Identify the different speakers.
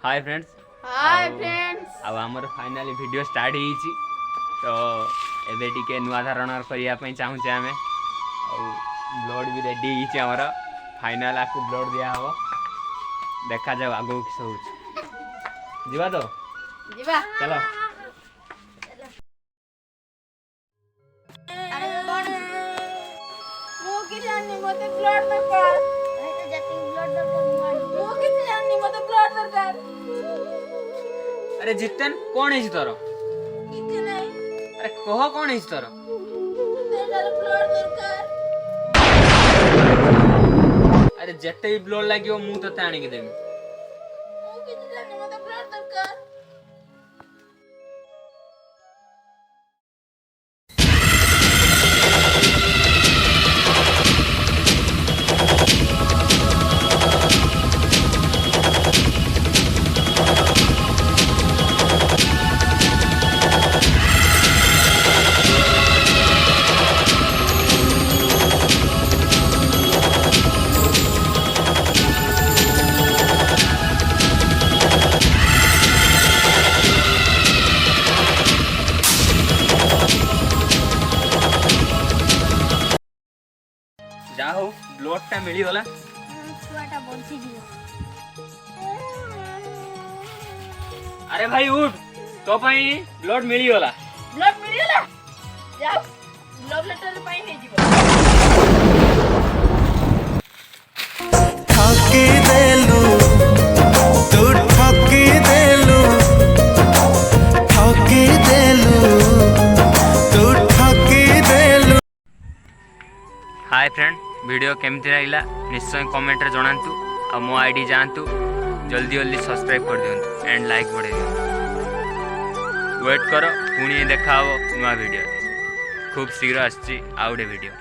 Speaker 1: Hi friends अब आमर finally video start हो तो एबे टिके नुआ धारण करने चाहूचे आम ब्लड भी रेडी होमर फाइनाल आपको ब्लड दिया हम देखा जाओ आगो किस हो जीवा तो
Speaker 2: जीवा
Speaker 1: चलो
Speaker 2: मते ब्लड दरकार एटा जति ब्लड दरकार मो किछ जाननी मते ब्लड दरकार
Speaker 1: अरे जितन कौन है तोर
Speaker 2: किछ नहीं
Speaker 1: अरे कह कौन है तोर
Speaker 2: तेरा ब्लड दरकार
Speaker 1: अरे जते भी ब्लड लागियो मु तते आनी के देबी
Speaker 2: मो किछ जाननी मते ब्लड दरकार
Speaker 1: जा हो ब्लड टा मिली गला
Speaker 2: छुआटा बंची दियो
Speaker 1: अरे भाई उठ तो पई ब्लड मिली गला
Speaker 2: ब्लड मिलिला जाओ लव लेटर पाई हे जीवो
Speaker 3: ठकी देलू तू ठकी देलू ठकी देलू तू ठकी देलू।
Speaker 1: हाय फ्रेंड वीडियो केमती रहिला निश्चय कमेंट रे जणांतु आ मो आईडी जानतु जल्दी जल्दी सब्सक्राइब कर दियंतु एंड लाइक बढ़े दियंतु वेट करो पुणी देखा नुआ वीडियो खूब शीघ्र आसची आउटे वीडियो।